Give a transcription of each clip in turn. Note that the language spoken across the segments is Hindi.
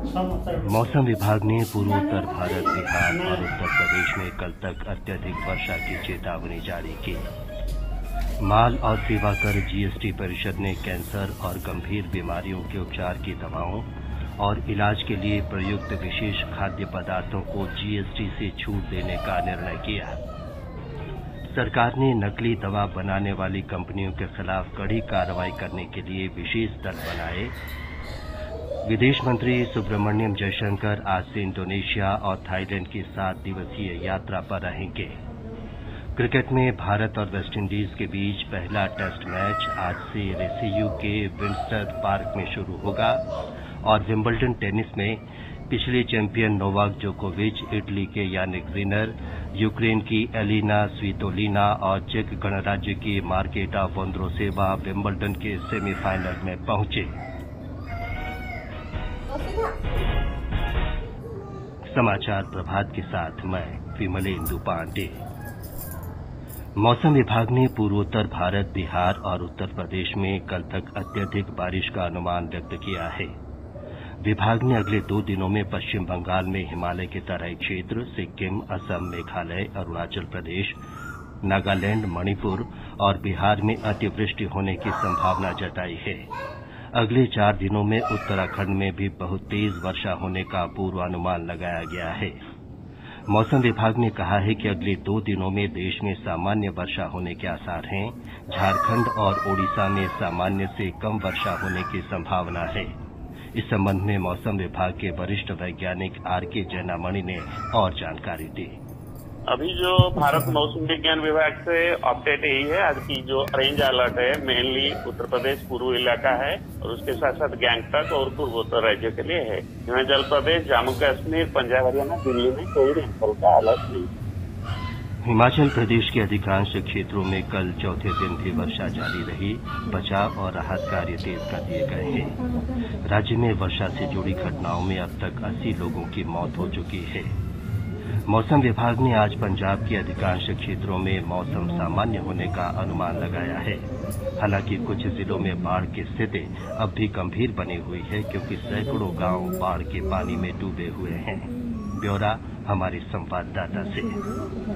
मौसम विभाग ने पूर्वोत्तर भारत, बिहार और उत्तर प्रदेश में कल तक अत्यधिक वर्षा की चेतावनी जारी की। माल और सेवा कर जीएसटी परिषद ने कैंसर और गंभीर बीमारियों के उपचार की दवाओं और इलाज के लिए प्रयुक्त विशेष खाद्य पदार्थों को जीएसटी से छूट देने का निर्णय किया। सरकार ने नकली दवा बनाने वाली कंपनियों के खिलाफ कड़ी कार्रवाई करने के लिए विशेष दल बनाए। विदेश मंत्री सुब्रमण्यम जयशंकर आज से इंडोनेशिया और थाईलैंड की 7 दिवसीय यात्रा पर रहेंगे। क्रिकेट में भारत और वेस्टइंडीज के बीच पहला टेस्ट मैच आज से रेसीयू के विंडसर पार्क में शुरू होगा। और विंबलडन टेनिस में पिछले चैंपियन नोवाक जोकोविच, इटली के यानिक सिनर, यूक्रेन की एलिना स्वितोलिना और चेक गणराज्य की मार्केटा वोंद्रोसेवा विंबलडन के सेमीफाइनल में पहुंचे। समाचार प्रभात के साथ मैं विमलेंदु पांडे। मौसम विभाग ने पूर्वोत्तर भारत, बिहार और उत्तर प्रदेश में कल तक अत्यधिक बारिश का अनुमान व्यक्त किया है। विभाग ने अगले 2 दिनों में पश्चिम बंगाल में हिमालय के तराई क्षेत्र, सिक्किम, असम, मेघालय, अरुणाचल प्रदेश, नागालैंड, मणिपुर और बिहार में अतिवृष्टि होने की संभावना जताई है। अगले 4 दिनों में उत्तराखंड में भी बहुत तेज वर्षा होने का पूर्वानुमान लगाया गया है। मौसम विभाग ने कहा है कि अगले 2 दिनों में देश में सामान्य वर्षा होने के आसार हैं। झारखंड और ओडिशा में सामान्य से कम वर्षा होने की संभावना है। इस संबंध में मौसम विभाग के वरिष्ठ वैज्ञानिक आरके जैनामणि ने और जानकारी दी। अभी जो भारत मौसम विज्ञान विभाग से अपडेट यही है, आज की जो ऑरेंज अलर्ट है मेनली उत्तर प्रदेश पूर्व इलाका है और उसके साथ साथ गैंगटॉक और पूर्वोत्तर राज्यों के लिए है। हिमाचल प्रदेश, जम्मू कश्मीर, पंजाब, हरियाणा, दिल्ली में कोई रेनफॉल का अलर्ट नहीं। हिमाचल प्रदेश के अधिकांश क्षेत्रों में कल चौथे दिन भी वर्षा जारी रही। बचाव और राहत कार्य तेज कर दिए गए हैं। राज्य में वर्षा से जुड़ी घटनाओं में अब तक 80 लोगों की मौत हो चुकी है। मौसम विभाग ने आज पंजाब के अधिकांश क्षेत्रों में मौसम सामान्य होने का अनुमान लगाया है। हालांकि कुछ जिलों में बाढ़ की स्थिति अब भी गंभीर बनी हुई है, क्योंकि सैकड़ों गांव बाढ़ के पानी में डूबे हुए हैं। ब्यौरा हमारे संवाददाता से।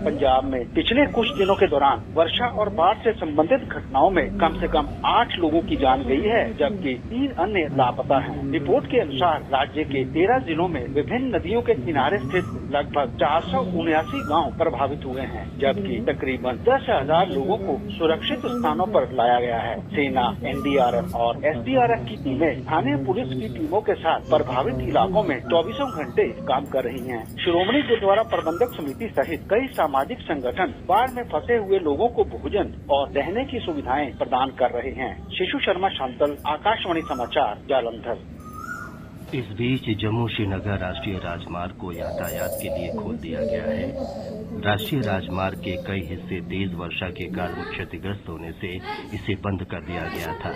पंजाब में पिछले कुछ दिनों के दौरान वर्षा और बाढ़ से संबंधित घटनाओं में कम से कम 8 लोगों की जान गई है, जबकि 3 अन्य लापता हैं। रिपोर्ट के अनुसार राज्य के 13 जिलों में विभिन्न नदियों के किनारे स्थित लगभग 479 गांव प्रभावित हुए हैं, जबकि तकरीबन 10,000 लोगों को सुरक्षित स्थानों पर लाया गया है। सेना, एनडीआरएफ और एसडीआरएफ की टीमें स्थानीय पुलिस की टीमों के साथ प्रभावित इलाकों में 24 घंटे काम कर रही हैं। श्रोमणी गुरुद्वारा प्रबंधक समिति सहित कई सामाजिक संगठन बाढ़ में फंसे हुए लोगों को भोजन और रहने की सुविधाएं प्रदान कर रहे हैं। शिशु शर्मा शांतल, आकाशवाणी समाचार, जालंधर। इस बीच जम्मू श्रीनगर राष्ट्रीय राजमार्ग को यातायात के लिए खोल दिया गया है। राष्ट्रीय राजमार्ग के कई हिस्से तेज वर्षा के कारण क्षतिग्रस्त होने से इसे बंद कर दिया गया था।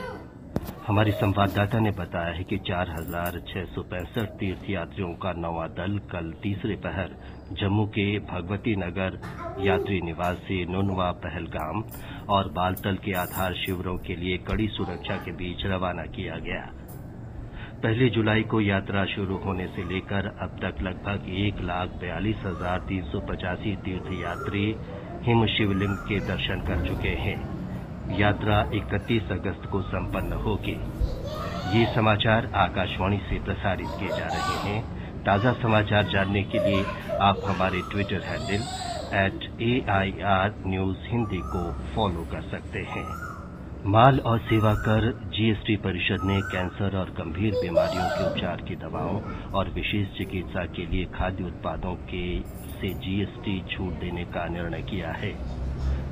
हमारे संवाददाता ने बताया है कि 4,665 तीर्थयात्रियों का 9वां दल कल तीसरे पहर जम्मू के भगवती नगर यात्री निवास से नुनवा, पहलगाम और बालतल के आधार शिविरों के लिए कड़ी सुरक्षा के बीच रवाना किया गया। 1 जुलाई को यात्रा शुरू होने से लेकर अब तक लगभग 1,42,385 तीर्थयात्री हिम शिवलिंग के दर्शन कर चुके हैं। यात्रा 31 अगस्त को संपन्न होगी। ये समाचार आकाशवाणी से प्रसारित किए जा रहे हैं। ताज़ा समाचार जानने के लिए आप हमारे Twitter handle @AIR News Hindi को फॉलो कर सकते हैं। माल और सेवा कर जीएसटी परिषद ने कैंसर और गंभीर बीमारियों के उपचार की दवाओं और विशेष चिकित्सा के लिए खाद्य उत्पादों से जीएसटी छूट देने का निर्णय किया है।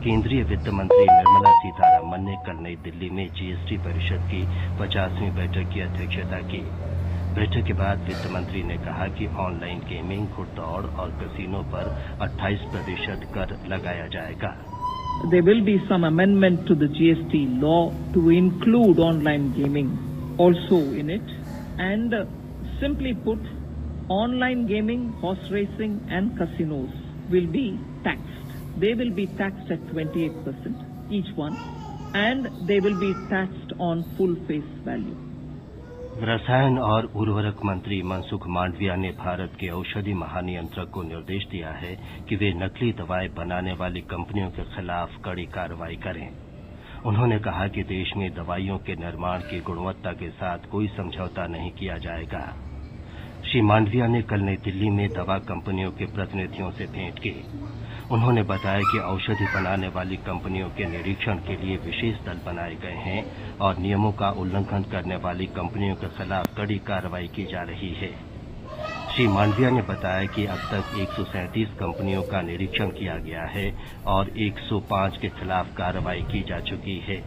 केंद्रीय वित्त मंत्री निर्मला सीतारमण ने कल नई दिल्ली में जीएसटी परिषद की 50वीं बैठक की अध्यक्षता की। बैठक के बाद वित्त मंत्री ने कहा कि ऑनलाइन गेमिंग, घुड़दौड़ और कैसीनो पर 28% कर लगाया जाएगा। There will be some amendment to the GST law to include online gaming also in it, and simply put, online gaming, horse racing and casinos will be taxed. They will be taxed at 28% each one, and they will be taxed on full face value. रसायन और उर्वरक मंत्री मनसुख मांडविया ने भारत के औषधि महानियंत्रक को निर्देश दिया है कि वे नकली दवाएं बनाने वाली कंपनियों के खिलाफ कड़ी कार्रवाई करें। उन्होंने कहा कि देश में दवाइयों के निर्माण की गुणवत्ता के साथ कोई समझौता नहीं किया जाएगा। श्री मांडविया ने कल नई दिल्ली में दवा कंपनियों के प्रतिनिधियों से भेंट की। उन्होंने बताया कि औषधि बनाने वाली कंपनियों के निरीक्षण के लिए विशेष दल बनाए गए हैं और नियमों का उल्लंघन करने वाली कंपनियों के खिलाफ कड़ी कार्रवाई की जा रही है। श्री मांडविया ने बताया कि अब तक 137 कंपनियों का निरीक्षण किया गया है और 105 के खिलाफ कार्रवाई की जा चुकी है।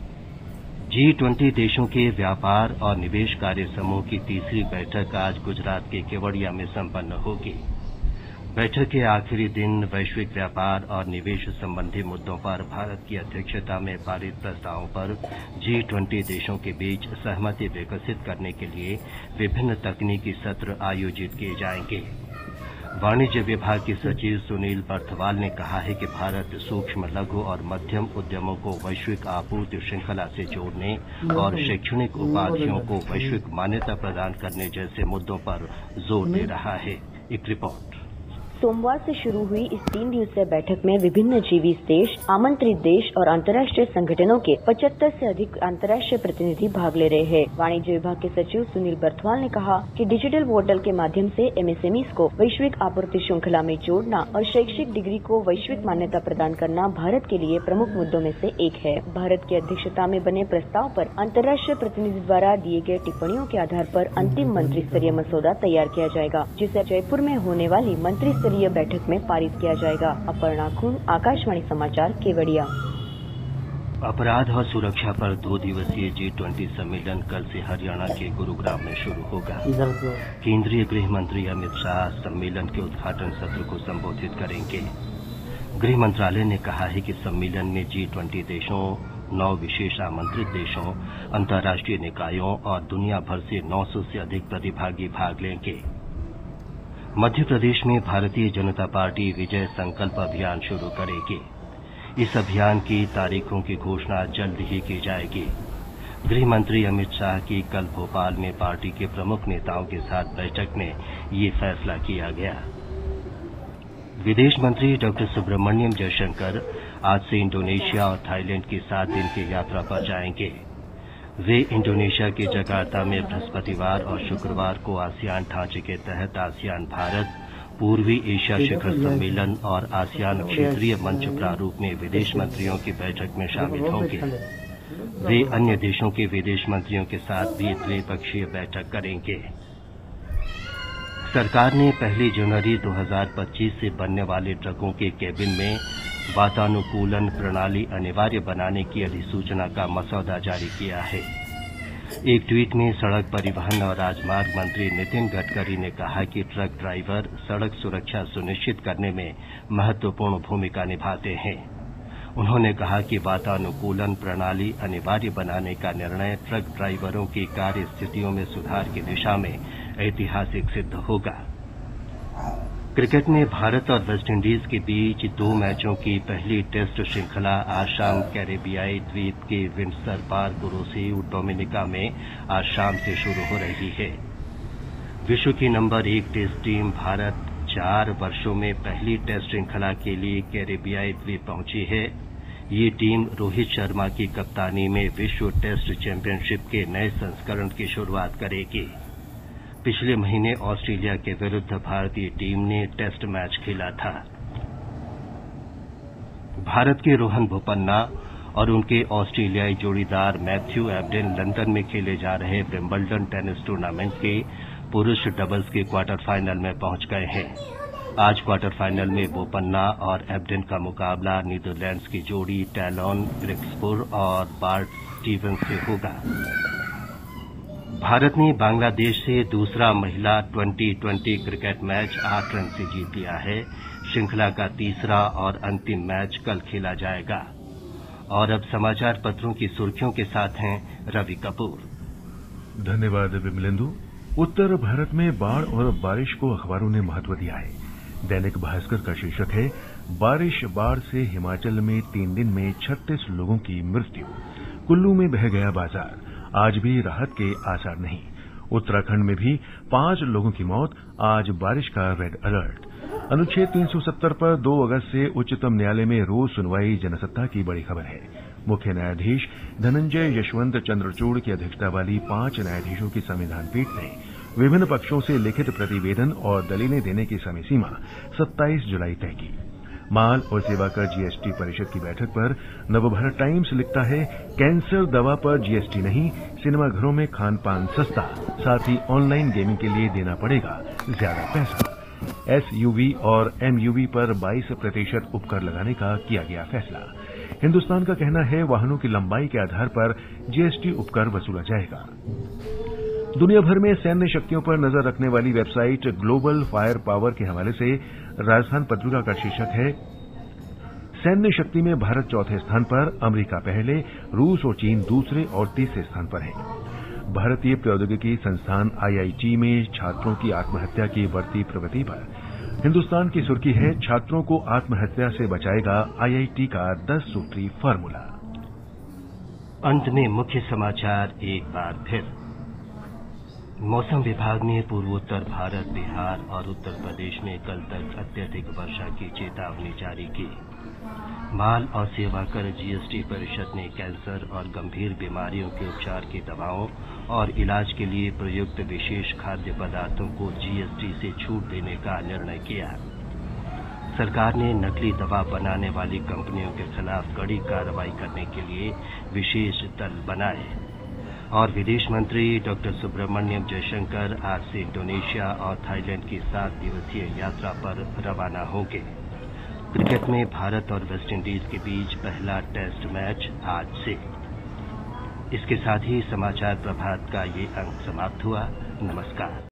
G20 देशों के व्यापार और निवेश कार्य समूह की तीसरी बैठक आज गुजरात के केवड़िया में संपन्न होगी। बैठक के आखिरी दिन वैश्विक व्यापार और निवेश संबंधी मुद्दों पर भारत की अध्यक्षता में पारित प्रस्तावों पर G20 देशों के बीच सहमति विकसित करने के लिए विभिन्न तकनीकी सत्र आयोजित किए जाएंगे। वाणिज्य विभाग के सचिव सुनील बर्थवाल ने कहा है कि भारत सूक्ष्म, लघु और मध्यम उद्यमों को वैश्विक आपूर्ति श्रृंखला से जोड़ने और शैक्षणिक उपाधियों को वैश्विक मान्यता प्रदान करने जैसे मुद्दों पर जोर दे रहा है। एक रिपोर्ट। सोमवार से शुरू हुई इस 3 दिवसीय बैठक में विभिन्न G20 देश, आमंत्रित देश और अंतर्राष्ट्रीय संगठनों के 75 से अधिक अंतर्राष्ट्रीय प्रतिनिधि भाग ले रहे हैं। वाणिज्य विभाग के सचिव सुनील बर्थवाल ने कहा कि डिजिटल पोर्टल के माध्यम से MSMEs को वैश्विक आपूर्ति श्रृंखला में जोड़ना और शैक्षिक डिग्री को वैश्विक मान्यता प्रदान करना भारत के लिए प्रमुख मुद्दों में से एक है। भारत की अध्यक्षता में बने प्रस्ताव पर अंतर्राष्ट्रीय प्रतिनिधि द्वारा दिए गए टिप्पणियों के आधार पर अंतिम मंत्री स्तरीय मसौदा तैयार किया जाएगा, जिसे जयपुर में होने वाली मंत्री स्तरीय बैठक में पारित किया जाएगा। अपर्णा खून, आकाशवाणी समाचार, केवड़िया। अपराध और सुरक्षा पर 2 दिवसीय G20 सम्मेलन कल से हरियाणा के गुरुग्राम में शुरू होगा। केंद्रीय गृह मंत्री अमित शाह सम्मेलन के उद्घाटन सत्र को संबोधित करेंगे। गृह मंत्रालय ने कहा है कि सम्मेलन में G20 देशों, 9 विशेष आमंत्रित देशों, अंतर्राष्ट्रीय निकायों और दुनिया भर से 900 से अधिक प्रतिभागी भाग लेंगे। मध्य प्रदेश में भारतीय जनता पार्टी विजय संकल्प अभियान शुरू करेगी। इस अभियान की तारीखों की घोषणा जल्द ही की जाएगी। गृह मंत्री अमित शाह की कल भोपाल में पार्टी के प्रमुख नेताओं के साथ बैठक में ये फैसला किया गया। विदेश मंत्री डॉक्टर सुब्रमण्यम जयशंकर आज से इंडोनेशिया और थाईलैंड की 7 दिन की यात्रा पर जाएंगे। वे इंडोनेशिया के जकार्ता में बृहस्पतिवार और शुक्रवार को आसियान ढांचे के तहत आसियान भारत, पूर्वी एशिया शिखर सम्मेलन और आसियान क्षेत्रीय मंच प्रारूप में विदेश मंत्रियों की बैठक में शामिल होंगे। वे अन्य देशों के विदेश मंत्रियों के साथ भी द्विपक्षीय बैठक करेंगे। सरकार ने 1 जनवरी 2025 से बनने वाले ट्रकों के केबिन में वातानुकूलन प्रणाली अनिवार्य बनाने की अधिसूचना का मसौदा जारी किया है। एक ट्वीट में सड़क परिवहन और राजमार्ग मंत्री नितिन गडकरी ने कहा कि ट्रक ड्राइवर सड़क सुरक्षा सुनिश्चित करने में महत्वपूर्ण भूमिका निभाते हैं। उन्होंने कहा कि वातानुकूलन प्रणाली अनिवार्य बनाने का निर्णय ट्रक ड्राइवरों की कार्य स्थितियों में सुधार की दिशा में ऐतिहासिक सिद्ध होगा। क्रिकेट में भारत और वेस्टइंडीज के बीच 2 मैचों की पहली टेस्ट श्रृंखला आज शाम कैरेबियाई द्वीप के विंडसर पार्क रोसेउ डोमिनिका में आज शाम से शुरू हो रही है। विश्व की नंबर 1 टेस्ट टीम भारत 4 वर्षों में पहली टेस्ट श्रृंखला के लिए कैरेबियाई द्वीप पहुंची है। ये टीम रोहित शर्मा की कप्तानी में विश्व टेस्ट चैंपियनशिप के नए संस्करण की शुरुआत करेगी। पिछले महीने ऑस्ट्रेलिया के विरुद्ध भारतीय टीम ने टेस्ट मैच खेला था। भारत के रोहन बोपन्ना और उनके ऑस्ट्रेलियाई जोड़ीदार मैथ्यू एबडेन लंदन में खेले जा रहे विंबलडन टेनिस टूर्नामेंट के पुरुष डबल्स के क्वार्टर फाइनल में पहुंच गए हैं। आज क्वार्टर फाइनल में बोपन्ना और एबडेन का मुकाबला नीदरलैंड्स की जोड़ी टैलोन ग्रिक्सपुर और बार्ट स्टीवंस से होगा। भारत ने बांग्लादेश से दूसरा महिला 2020 क्रिकेट मैच 8 रन से जीत लिया है। श्रृंखला का तीसरा और अंतिम मैच कल खेला जाएगा। और अब समाचार पत्रों की सुर्खियों के साथ हैं रवि कपूर। धन्यवाद विमलेंदु। उत्तर भारत में बाढ़ और बारिश को अखबारों ने महत्व दिया है। दैनिक भास्कर का शीर्षक है, बारिश बाढ़ से हिमाचल में 3 दिन में 36 लोगों की मृत्यु। कुल्लू में बह गया बाजार, आज भी राहत के आसार नहीं। उत्तराखंड में भी 5 लोगों की मौत, आज बारिश का रेड अलर्ट। अनुच्छेद 370 पर 2 अगस्त से उच्चतम न्यायालय में रोज सुनवाई, जनसत्ता की बड़ी खबर है। मुख्य न्यायाधीश धनंजय यशवंत चंद्रचूड़ की अध्यक्षता वाली 5 न्यायाधीशों की संविधान पीठ ने विभिन्न पक्षों से लिखित प्रतिवेदन और दलीलें देने की समय सीमा 27 जुलाई तय की। माल और सेवाकर जीएसटी परिषद की बैठक पर नवभारत टाइम्स लिखता है, कैंसर दवा पर जीएसटी नहीं, सिनेमाघरों में खान पान सस्ता, साथ ही ऑनलाइन गेमिंग के लिए देना पड़ेगा ज्यादा पैसा। एसयूवी और एमयूवी पर 22% उपकर लगाने का किया गया फैसला। हिंदुस्तान का कहना है, वाहनों की लंबाई के आधार पर जीएसटी उपकर वसूला जाएगा। दुनिया भर में सैन्य शक्तियों पर नजर रखने वाली वेबसाइट ग्लोबल फायर पावर के हवाले से राजस्थान पत्रिका का शीर्षक है, सैन्य शक्ति में भारत चौथे स्थान पर, अमेरिका पहले, रूस और चीन दूसरे और तीसरे स्थान पर है। भारतीय प्रौद्योगिकी संस्थान आईआईटी में छात्रों की आत्महत्या की बढ़ती प्रगति पर हिंदुस्तान की सुर्खी है, छात्रों को आत्महत्या से बचाएगा आईआईटी का 10 सूत्री फार्मूला। अंत में मुख्य समाचार एक बार फिर। मौसम विभाग ने पूर्वोत्तर भारत, बिहार और उत्तर प्रदेश में कल तक अत्यधिक वर्षा की चेतावनी जारी की। माल और सेवा कर जीएसटी परिषद ने कैंसर और गंभीर बीमारियों के उपचार की दवाओं और इलाज के लिए प्रयुक्त विशेष खाद्य पदार्थों को जीएसटी से छूट देने का निर्णय किया। सरकार ने नकली दवा बनाने वाली कंपनियों के खिलाफ कड़ी कार्रवाई करने के लिए विशेष दल बनाए। और विदेश मंत्री डॉक्टर सुब्रमण्यम जयशंकर आज से इंडोनेशिया और थाईलैंड की 7 दिवसीय यात्रा पर रवाना होंगे। क्रिकेट में भारत और वेस्टइंडीज के बीच पहला टेस्ट मैच आज से। इसके साथ ही समाचार प्रभात का ये अंक समाप्त हुआ। नमस्कार।